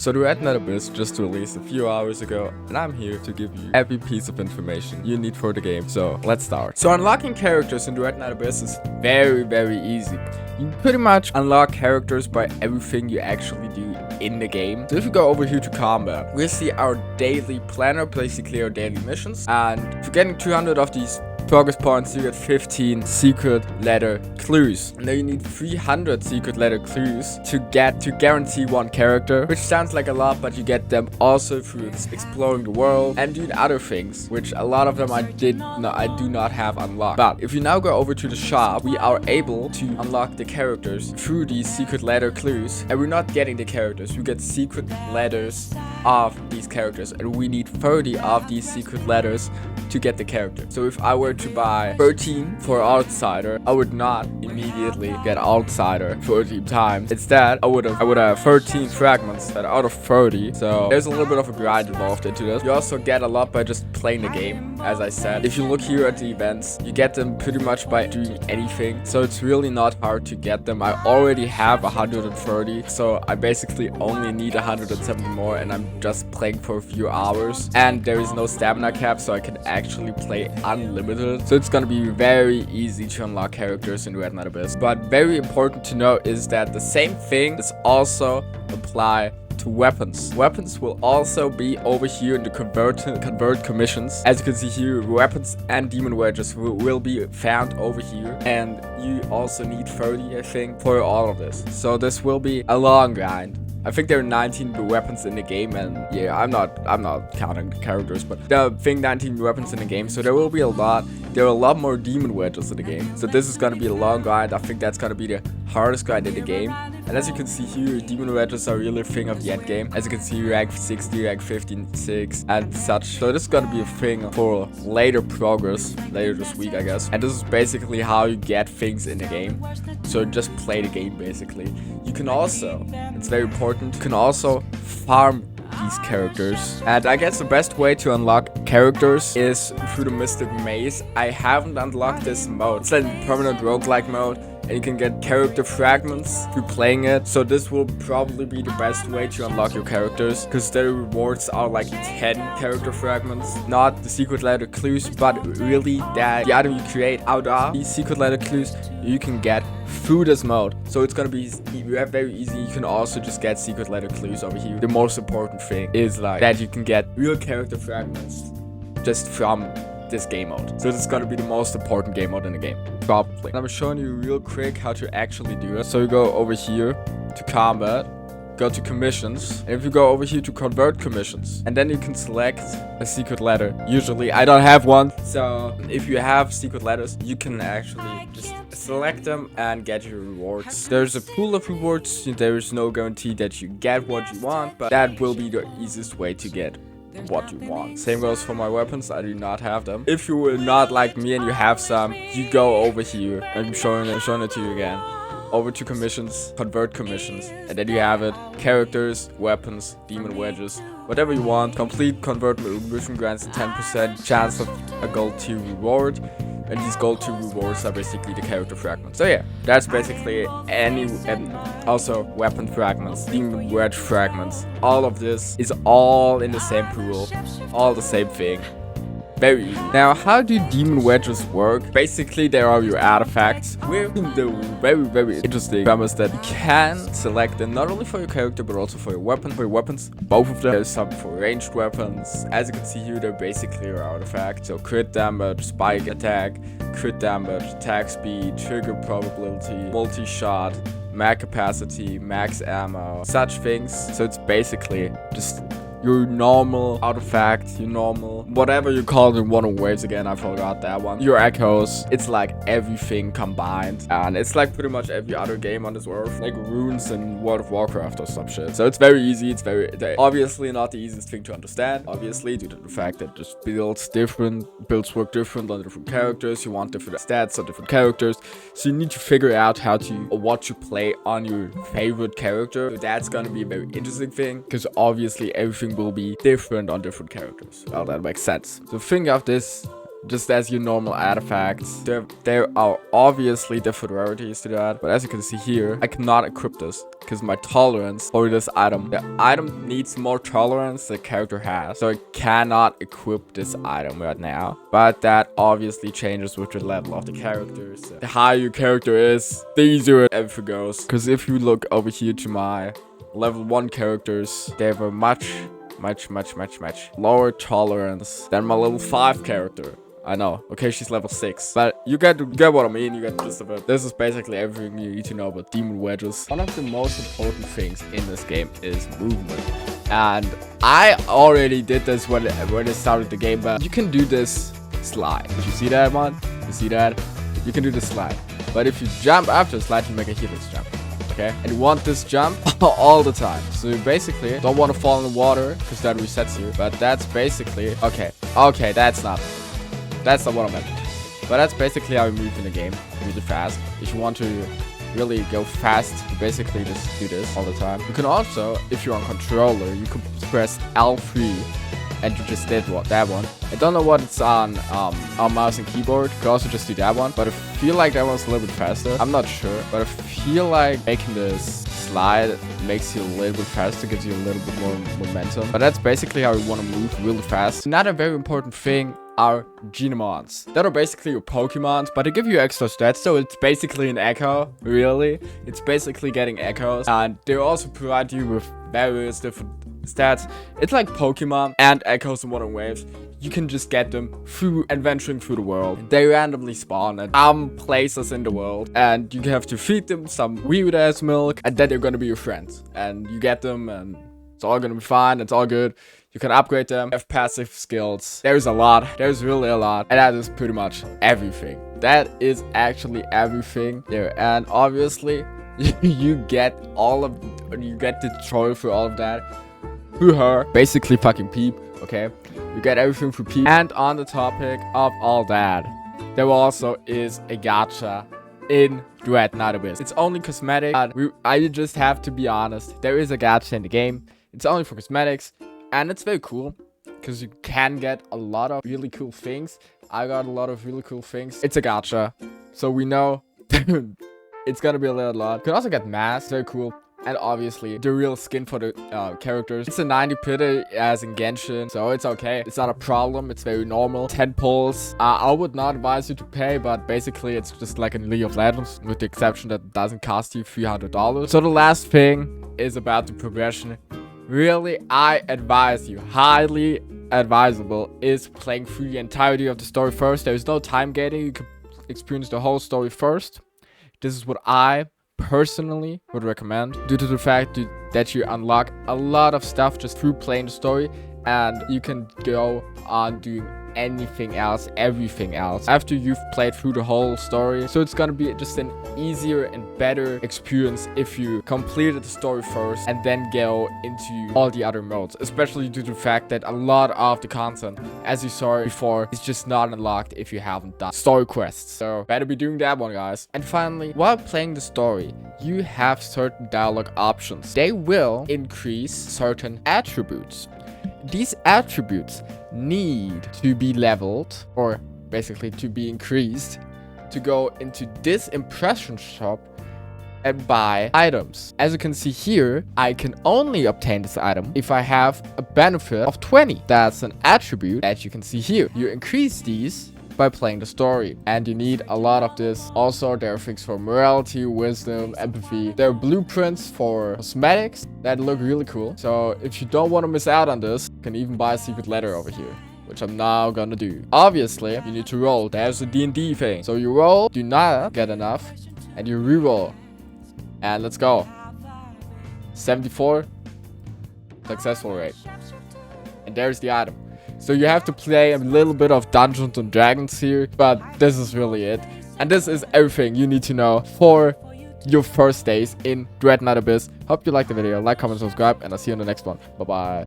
So Duet Night Abyss just released a few hours ago, and I'm here to give you every piece of information you need for the game. So let's start. So unlocking characters in Duet Night Abyss is very easy. You pretty much unlock characters by everything you actually do in the game. So if you go over here to combat, we'll see our daily planner, basically our daily missions. And if you're getting 200 of these progress points, you get 15 secret letter clues. And then you need 300 secret letter clues to guarantee one character, which sounds like a lot, but you get them also through exploring the world and doing other things, which a lot of them I do not have unlocked. But if you now go over to the shop, we are able to unlock the characters through these secret letter clues, and we're not getting the characters, we get secret letters of these characters, and we need 30 of these secret letters to get the character. So if I were to buy 13 for Outsider, I would not immediately get Outsider 13 times. Instead, I would have 13 fragments out of 30. So there's a little bit of a grind involved into this. You also get a lot by just playing the game, as I said. If you look here at the events, you get them pretty much by doing anything. So it's really not hard to get them. I already have 130, so I basically only need 170 more, and I'm just playing for a few hours. And there is no stamina cap, so I can actually play unlimited. So it's gonna be very easy to unlock characters in Duet Night Abyss. But very important to note is that the same thing is also apply to weapons. Weapons will also be over here in the convert commissions. As you can see here, weapons and demon wedges will be found over here, and you also need 30, I think, for all of this. So this will be a long grind. I think there are 19 weapons in the game, and yeah, I'm not counting the characters, but there are 19 weapons in the game, so there will be a lot. There are a lot more demon wedges in the game, so this is gonna be a long grind. I think that's gonna be the hardest grind in the game. And as you can see here, demon wedges are really a thing of the end game. As you can see, rank 60, rank 56, and such. So this is gonna be a thing for later progress, later this week, I guess. And this is basically how you get things in the game. So just play the game, basically. You can also, it's very important, you can also farm these characters. And I guess the best way to unlock characters is through the Mystic Maze. I haven't unlocked this mode. It's like permanent roguelike mode, and you can get character fragments through playing it. So this will probably be the best way to unlock your characters, because their rewards are like 10 character fragments, not the secret letter clues, but really that the item you create out of these secret letter clues you can get through this mode. So it's gonna be very easy. You can also just get secret letter clues over here. The most important thing is like that you can get real character fragments just from this game mode. So this is gonna be the most important game mode in the game, probably. And I'm showing you real quick how to actually do it. So you go over here to combat, go to commissions, and if you go over here to convert commissions, and then you can select a secret letter. Usually I don't have one, so if you have secret letters, you can actually just select them and get your rewards. There's a pool of rewards. There is no guarantee that you get what you want, but that will be the easiest way to get what you want. Same goes for my weapons. I do not have them. If you will not like me and you have some, you go over here. I'm showing it to you again. Over to commissions, convert commissions, and then you have it. Characters, weapons, demon wedges, whatever you want. Complete convert mission grants a 10% chance of a gold 2 reward. And these gold 2 rewards are basically the character fragments. So yeah, that's basically and also weapon fragments, demon wedge fragments. All of this is all in the same pool, all the same thing. Very easy. Now, how do demon wedges work? Basically, there are your artifacts with the very interesting premise that you can select them not only for your character but also for your weapon. For your weapons, both of them. There's some for ranged weapons. As you can see here, they're basically your artifacts. So crit damage, spike attack, crit damage, attack speed, trigger probability, multi-shot, mag capacity, max ammo, such things. So it's basically just your normal artifact, your normal, whatever you call it in one of ways. Again, I forgot that one. Your echoes, it's like everything combined. And it's like pretty much every other game on this world, like runes and World of Warcraft or some shit. So it's very easy. It's obviously not the easiest thing to understand, obviously, due to the fact that just builds work different on different characters. You want different stats on different characters. So you need to figure out what you play on your favorite character. So that's gonna be a very interesting thing, because obviously everything will be different on different characters. Well, that makes sense. So think of this just as your normal artifacts. There are obviously different rarities to that, but as you can see here, I cannot equip this because my tolerance for this item, the item needs more tolerance the character has, so I cannot equip this item right now. But that obviously changes with the level of the character. So the higher your character is, the easier everything goes. Because if you look over here to my level 1 characters, they have a much lower tolerance than my level 5 character. I know. Okay, she's level 6. But you get what I mean. You get the gist of it. This is basically everything you need to know about demon wedges. One of the most important things in this game is movement. And I already did this when I started the game, but you can do this slide. Did you see that one? You see that? You can do the slide. But if you jump after the slide, you make a helix jump. Okay? And you want this jump all the time. So you basically don't want to fall in the water because that resets you. But that's basically... Okay, that's not what I meant. But that's basically how you move in the game, really fast. If you want to really go fast, you basically just do this all the time. You can also, if you're on controller, you can press L3 and you just did that one. I don't know what it's on mouse and keyboard. You can also just do that one, but I feel like that one's a little bit faster. I'm not sure, but I feel like making this slide makes you a little bit faster, gives you a little bit more momentum. But that's basically how you want to move really fast. Another very important thing are Genomons. That are basically your Pokemons, but they give you extra stats, so it's basically an echo, really. It's basically getting echoes, and they also provide you with various different stats. It's like Pokemon and echoes in Modern Waves. You can just get them through adventuring through the world. They randomly spawn at places in the world, and you have to feed them some weird ass milk, and then they're gonna be your friends. And you get them, and it's all gonna be fine. It's all good. You can upgrade them, have passive skills. There's a lot. There's really a lot. And that is pretty much everything. That is actually everything there. And obviously, you get the troll for all of that through her. Basically fucking Peep, okay? You get everything through Peep. And on the topic of all that, there also is a gacha in Duet Night Abyss. It's only cosmetic. I just have to be honest. There is a gacha in the game. It's only for cosmetics. And it's very cool, because you can get a lot of really cool things. I got a lot of really cool things. It's a gacha, so we know it's gonna be a lot. You can also get masks, very cool. And obviously, the real skin for the characters. It's a 90 pity as in Genshin, so it's okay. It's not a problem, it's very normal. 10 pulls. I would not advise you to pay, but basically it's just like in League of Legends, with the exception that it doesn't cost you $300. So the last thing is about the progression. Really, I advise you, highly advisable, is playing through the entirety of the story first. There is no time gating. You can experience the whole story first. This is what I personally would recommend, due to the fact that you unlock a lot of stuff just through playing the story, and you can go on doing anything else, everything else, after you've played through the whole story. So it's gonna be just an easier and better experience if you completed the story first and then go into all the other modes, especially due to the fact that a lot of the content, as you saw before, is just not unlocked if you haven't done story quests. So better be doing that one, guys. And finally, while playing the story, you have certain dialogue options. They will increase certain attributes. These attributes need to be leveled, or basically to be increased, to go into this impression shop and buy items. As you can see here, I can only obtain this item if I have a benefit of 20. That's an attribute that you can see here. You increase these by playing the story, and you need a lot of this. Also, there are things for morality, wisdom, empathy. There are blueprints for cosmetics that look really cool. So if you don't want to miss out on this, you can even buy a secret letter over here, which I'm now gonna do. Obviously, you need to roll. There's a D&D thing. So you roll, do not get enough, and you re-roll. And let's go. 74 successful rate. And there's the item. So you have to play a little bit of Dungeons and Dragons here, but this is really it. And this is everything you need to know for your first days in Duet Night Abyss. Hope you liked the video. Like, comment, subscribe, and I'll see you in the next one. Bye-bye.